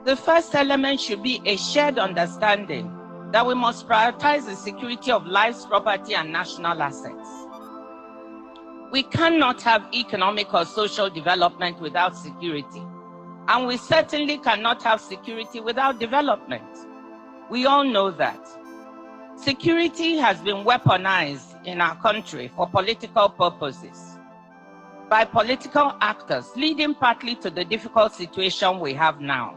The first element should be a shared understanding that we must prioritize the security of lives, property, and national assets. We cannot have economic or social development without security, and we certainly cannot have security without development. We all know that. Security has been weaponized in our country for political purposes by political actors, leading partly to the difficult situation we have now.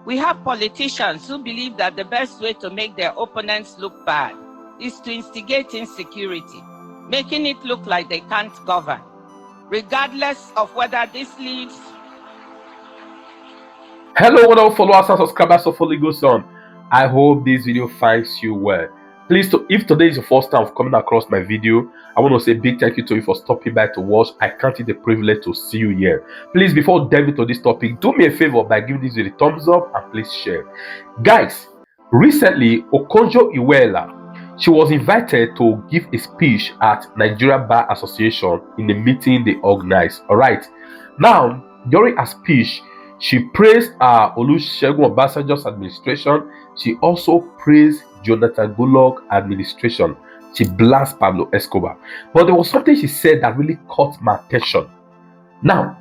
We have politicians who believe that the best way to make their opponents look bad is to instigate insecurity, making it look like they can't govern, regardless of whether this leads. Hello, wonderful followers and subscribers of Holy Ghost On. I hope this video finds you well. Please, if today is your first time of coming across my video, I want to say a big thank you to you for stopping by to watch. I count it a privilege to see you here. Please, before diving into this topic, do me a favor by giving this video a thumbs up and please share. Guys, recently, Iweala, she was invited to give a speech at Nigeria Bar Association in the meeting they organized. All right. Now, during her speech, she praised Olusegun Obasanjo's administration. She also praised Jonathan Goodluck administration. She blasted Pablo Escobar. But there was something she said that really caught my attention. Now,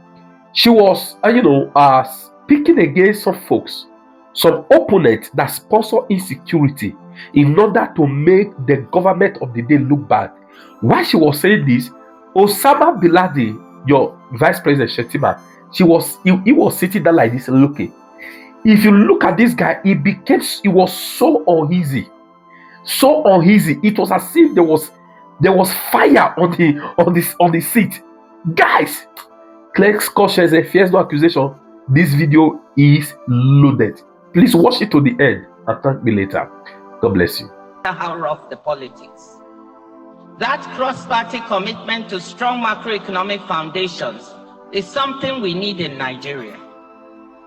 she was, speaking against some folks, some opponents that sponsor insecurity in order to make the government of the day look bad. While she was saying this, Osama bin Laden, your vice president Shettima, he was sitting there like this looking. If you look at this guy, it was so uneasy. So uneasy. It was as if there was fire on the seat. Guys, Clerk's caution and fears no accusation. This video is loaded. Please watch it to the end and thank me later. God bless you. How rough the politics. That cross-party commitment to strong macroeconomic foundations is something we need in Nigeria.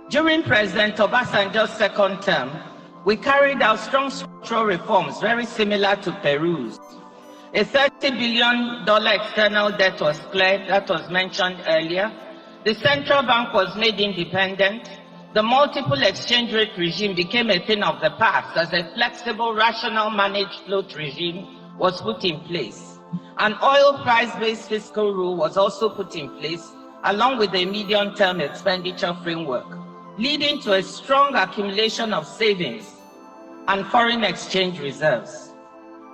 During President Obasanjo's second term, we carried out strong structural reforms very similar to Peru's. A $30 billion external debt was cleared, that was mentioned earlier. The central bank was made independent. The multiple exchange rate regime became a thing of the past as a flexible, rational, managed float regime was put in place. An oil price-based fiscal rule was also put in place, along with a medium-term expenditure framework, leading to a strong accumulation of savings and foreign exchange reserves.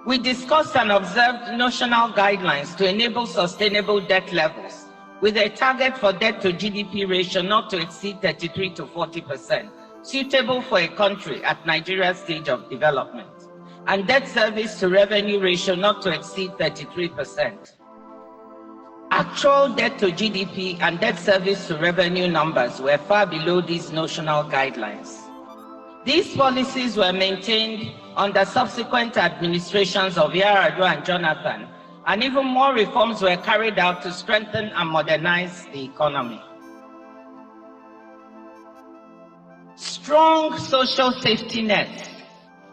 We discussed and observed notional guidelines to enable sustainable debt levels, with a target for debt to GDP ratio not to exceed 33 to 40%, suitable for a country at Nigeria's stage of development, and debt service to revenue ratio not to exceed 33%. Actual debt to GDP and debt service to revenue numbers were far below these notional guidelines. These policies were maintained under subsequent administrations of Yar'Adua and Jonathan, and even more reforms were carried out to strengthen and modernize the economy. Strong social safety nets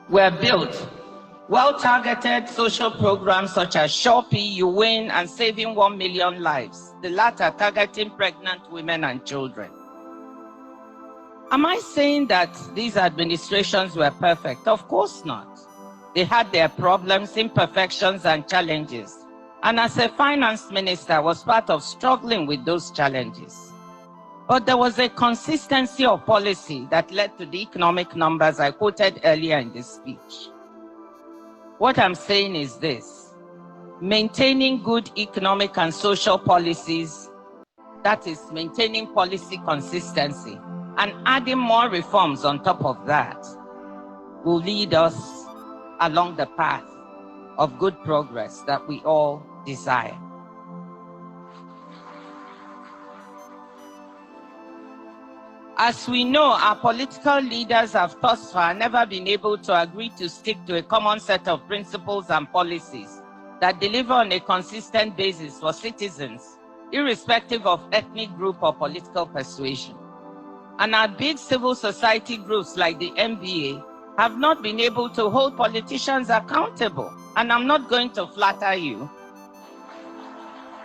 were built. Well-targeted social programs such as Shopee, You Win, and Saving 1 Million Lives, the latter targeting pregnant women and children. Am I saying that these administrations were perfect? Of course not. They had their problems, imperfections, and challenges. And as a finance minister, I was part of struggling with those challenges. But there was a consistency of policy that led to the economic numbers I quoted earlier in this speech. What I'm saying is this: maintaining good economic and social policies, that is maintaining policy consistency, and adding more reforms on top of that will lead us along the path of good progress that we all desire. As we know, our political leaders have thus far never been able to agree to stick to a common set of principles and policies that deliver on a consistent basis for citizens, irrespective of ethnic group or political persuasion. And our big civil society groups like the NBA have not been able to hold politicians accountable. And I'm not going to flatter you,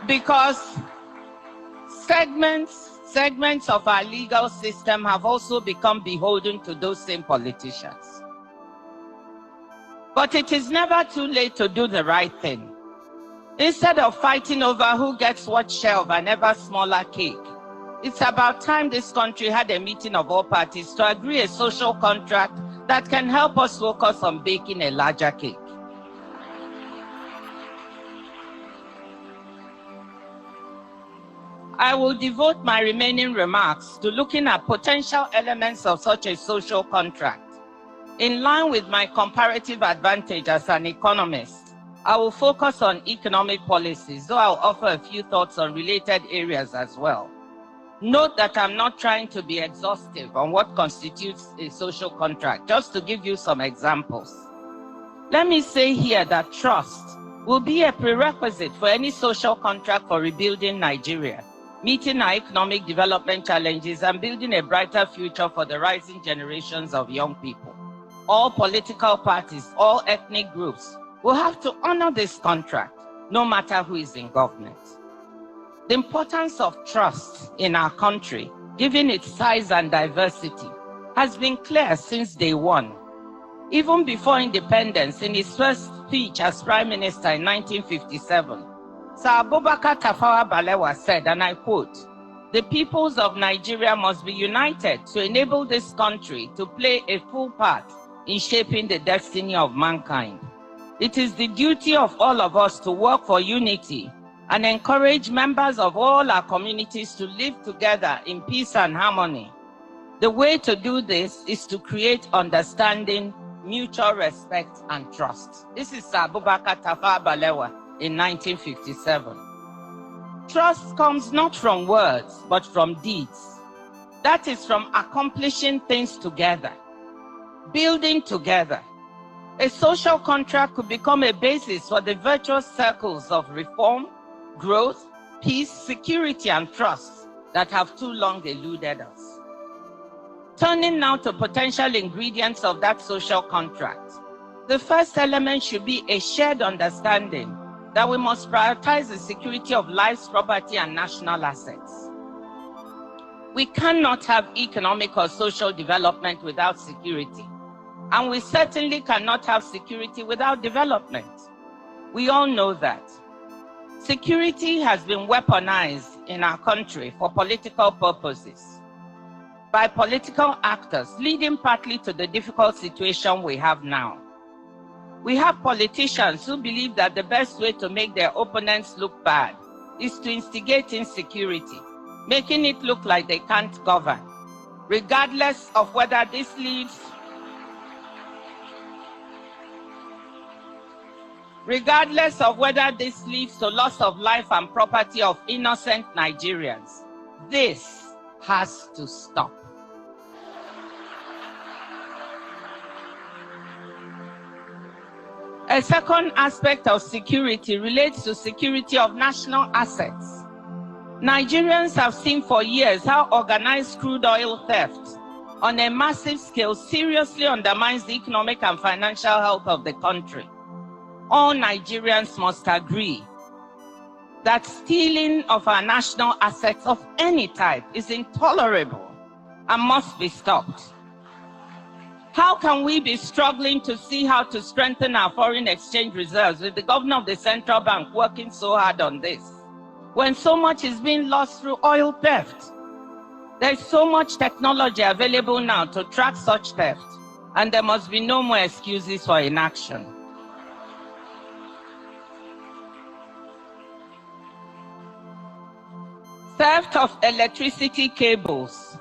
because segments segments of our legal system have also become beholden to those same politicians. But it is never too late to do the right thing. Instead of fighting over who gets what share of an ever smaller cake, it's about time this country had a meeting of all parties to agree a social contract that can help us focus on baking a larger cake. I will devote my remaining remarks to looking at potential elements of such a social contract. In line with my comparative advantage as an economist, I will focus on economic policies, though I'll offer a few thoughts on related areas as well. Note that I'm not trying to be exhaustive on what constitutes a social contract, just to give you some examples. Let me say here that trust will be a prerequisite for any social contract for rebuilding Nigeria, meeting our economic development challenges and building a brighter future for the rising generations of young people. All political parties, all ethnic groups will have to honor this contract, no matter who is in government. The importance of trust in our country, given its size and diversity, has been clear since day one. Even before independence, in his first speech as Prime Minister in 1957, Sir Abubakar Tafawa Balewa said, and I quote, "The peoples of Nigeria must be united to enable this country to play a full part in shaping the destiny of mankind. It is the duty of all of us to work for unity and encourage members of all our communities to live together in peace and harmony. The way to do this is to create understanding, mutual respect, and trust." This is Sir Abubakar Tafawa Balewa in 1957. Trust comes not from words, but from deeds. That is from accomplishing things together, building together. A social contract could become a basis for the virtuous circles of reform, growth, peace, security, and trust that have too long eluded us. Turning now to potential ingredients of that social contract. The first element should be a shared understanding that we must prioritize the security of lives, property, and national assets. We cannot have economic or social development without security, and we certainly cannot have security without development. We all know that. Security has been weaponized in our country for political purposes by political actors, leading partly to the difficult situation we have now. We have politicians who believe that the best way to make their opponents look bad is to instigate insecurity, making it look like they can't govern, regardless of whether this leads to loss of life and property of innocent Nigerians. This has to stop. A second aspect of security relates to security of national assets. Nigerians have seen for years how organized crude oil theft on a massive scale seriously undermines the economic and financial health of the country. All Nigerians must agree that stealing of our national assets of any type is intolerable and must be stopped. How can we be struggling to see how to strengthen our foreign exchange reserves with the governor of the central bank working so hard on this, when so much is being lost through oil theft? There's so much technology available now to track such theft, and there must be no more excuses for inaction. Theft of electricity cables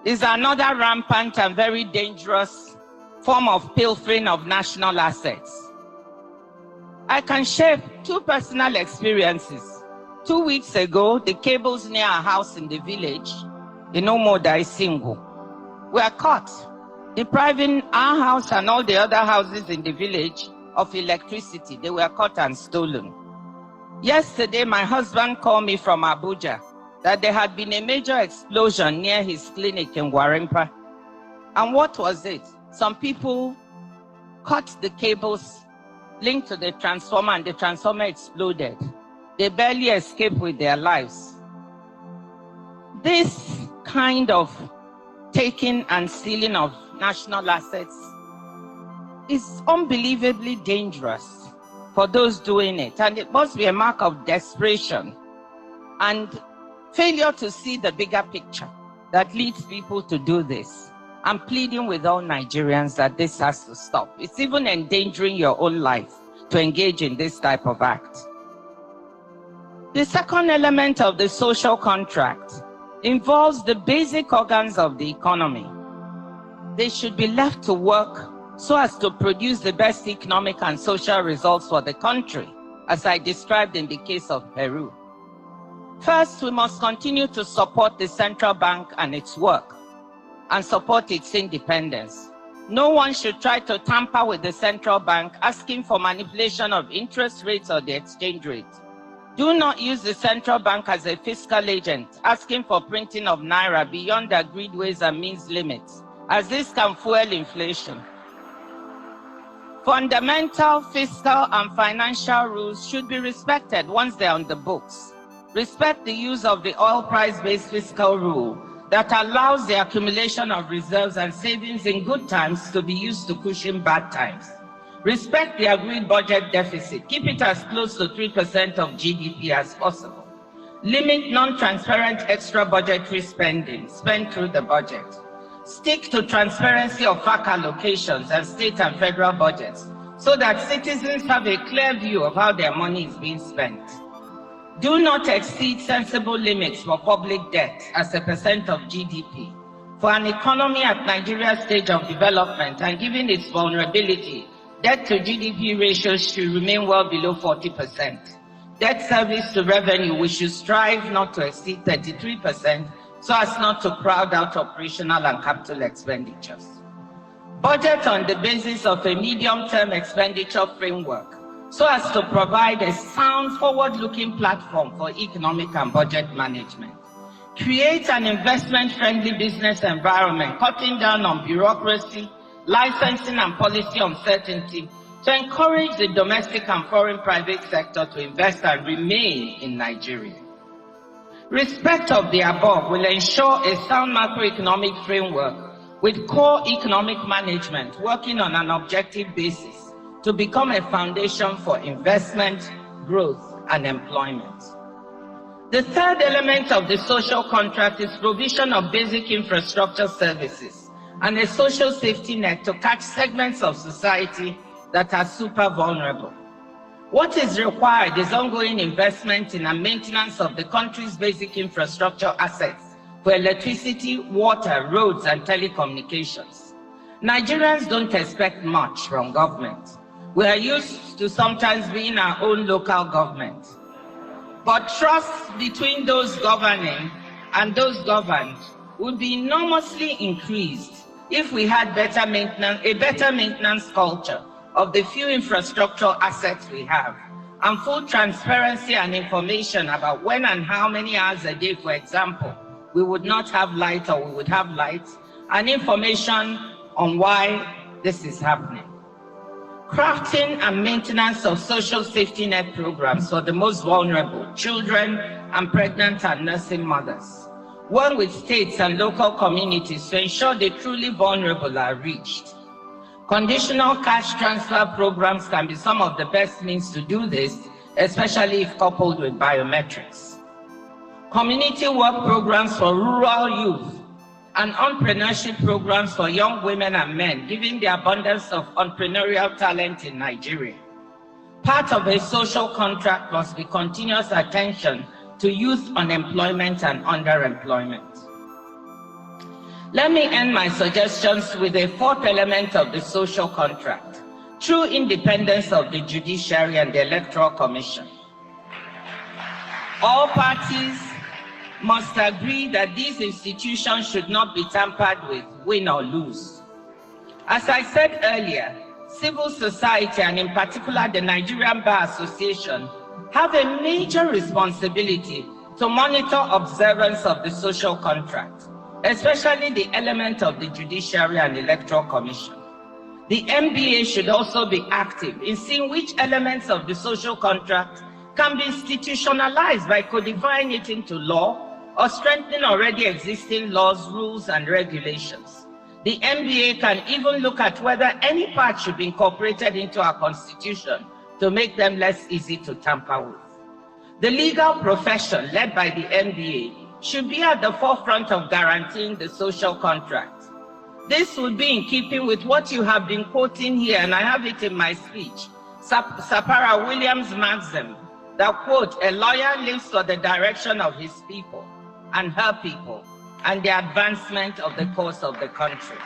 is another rampant and very dangerous form of pilfering of national assets. I can share two personal experiences. 2 weeks ago, the cables near our house in the village, in Isingu, were caught, depriving our house and all the other houses in the village of electricity. They were caught and stolen. Yesterday, my husband called me from Abuja that there had been a major explosion near his clinic in Warimpa. And what was it? Some people cut the cables linked to the transformer, and the transformer exploded. They barely escaped with their lives. This kind of taking and stealing of national assets is unbelievably dangerous for those doing it, and it must be a mark of desperation and failure to see the bigger picture that leads people to do this. I'm pleading with all Nigerians that this has to stop. It's even endangering your own life to engage in this type of act. The second element of the social contract involves the basic organs of the economy. They should be left to work so as to produce the best economic and social results for the country, as I described in the case of Peru. First, we must continue to support the central bank and its work, and support its independence. No one should try to tamper with the central bank, asking for manipulation of interest rates or the exchange rate. Do not use the central bank as a fiscal agent, asking for printing of naira beyond the agreed ways and means limits, as this can fuel inflation. Fundamental fiscal and financial rules should be respected once they're on the books. Respect the use of the oil price-based fiscal rule that allows the accumulation of reserves and savings in good times to be used to cushion bad times. Respect the agreed budget deficit. Keep it as close to 3% of GDP as possible. Limit non-transparent extra budgetary spending. Spend through the budget. Stick to transparency of FAC allocations and state and federal budgets so that citizens have a clear view of how their money is being spent. Do not exceed sensible limits for public debt as a percent of GDP. For an economy at Nigeria's stage of development and given its vulnerability, debt to GDP ratios should remain well below 40%. Debt service to revenue, we should strive not to exceed 33% so as not to crowd out operational and capital expenditures. Budget on the basis of a medium-term expenditure framework so as to provide a sound, forward-looking platform for economic and budget management. Create an investment-friendly business environment, cutting down on bureaucracy, licensing and policy uncertainty to encourage the domestic and foreign private sector to invest and remain in Nigeria. Respect of the above will ensure a sound macroeconomic framework with core economic management working on an objective basis to become a foundation for investment, growth, and employment. The third element of the social contract is provision of basic infrastructure services and a social safety net to catch segments of society that are super vulnerable. What is required is ongoing investment in and maintenance of the country's basic infrastructure assets for electricity, water, roads, and telecommunications. Nigerians don't expect much from government. We are used to sometimes being our own local government. But trust between those governing and those governed would be enormously increased if we had a better maintenance culture of the few infrastructure assets we have, and full transparency and information about when and how many hours a day, for example, we would not have light or we would have light, and information on why this is happening. Crafting and maintenance of social safety net programs for the most vulnerable, children and pregnant and nursing mothers. Work with states and local communities to ensure the truly vulnerable are reached. Conditional cash transfer programs can be some of the best means to do this, especially if coupled with biometrics. Community work programs for rural youth and entrepreneurship programs for young women and men, given the abundance of entrepreneurial talent in Nigeria. Part of a social contract must be continuous attention to youth unemployment and underemployment. Let me end my suggestions with a fourth element of the social contract: true independence of the judiciary and the Electoral Commission. All parties must agree that these institutions should not be tampered with, win or lose. As I said earlier, civil society, and in particular the Nigerian Bar Association, have a major responsibility to monitor observance of the social contract, especially the element of the Judiciary and Electoral Commission. The NBA should also be active in seeing which elements of the social contract can be institutionalized by codifying it into law or strengthening already existing laws, rules, and regulations. The NBA can even look at whether any part should be incorporated into our constitution to make them less easy to tamper with. The legal profession, led by the NBA, should be at the forefront of guaranteeing the social contract. This would be in keeping with what you have been quoting here, and I have it in my speech, Sapara Williams' maxim, that, quote, a lawyer lives for the direction of his people and her people and the advancement of the cause of the country.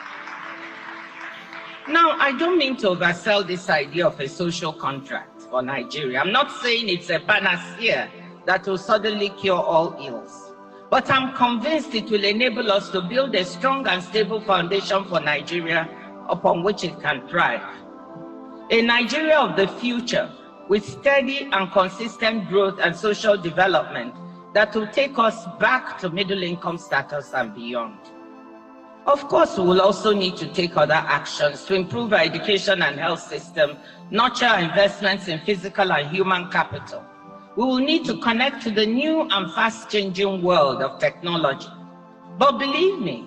Now, I don't mean to oversell this idea of a social contract for Nigeria. I'm not saying it's a panacea that will suddenly cure all ills, but I'm convinced it will enable us to build a strong and stable foundation for Nigeria upon which it can thrive. A Nigeria of the future with steady and consistent growth and social development that will take us back to middle income status and beyond. Of course, we will also need to take other actions to improve our education and health system, nurture our investments in physical and human capital. We will need to connect to the new and fast-changing world of technology. But believe me,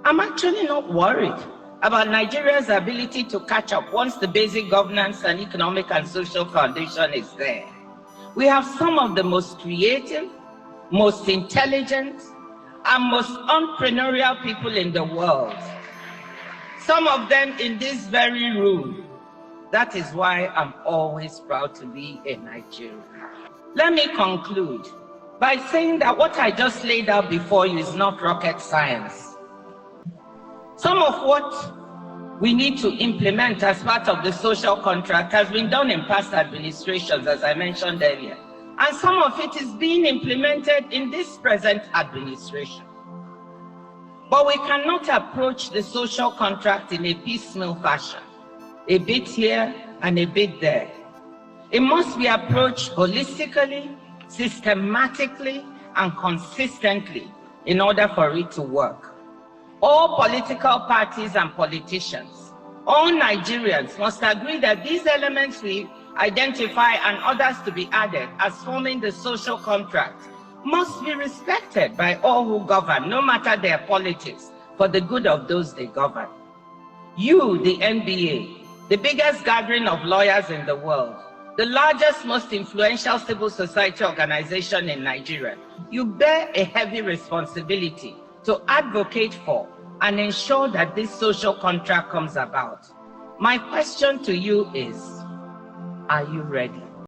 I'm actually not worried about Nigeria's ability to catch up once the basic governance and economic and social foundation is there. We have some of the most creative, most intelligent, and most entrepreneurial people in the world. Some of them in this very room. That is why I'm always proud to be a Nigerian. Let me conclude by saying that what I just laid out before you is not rocket science. Some of what we need to implement as part of the social contract has been done in past administrations, as I mentioned earlier. And some of it is being implemented in this present administration. But we cannot approach the social contract in a piecemeal fashion, a bit here and a bit there. It must be approached holistically, systematically, and consistently in order for it to work. All political parties and politicians, all Nigerians must agree that these elements we identify and others to be added as forming the social contract must be respected by all who govern, no matter their politics, for the good of those they govern. You, the NBA, the biggest gathering of lawyers in the world, the largest, most influential civil society organization in Nigeria, you bear a heavy responsibility to advocate for and ensure that this social contract comes about. My question to you is, are you ready?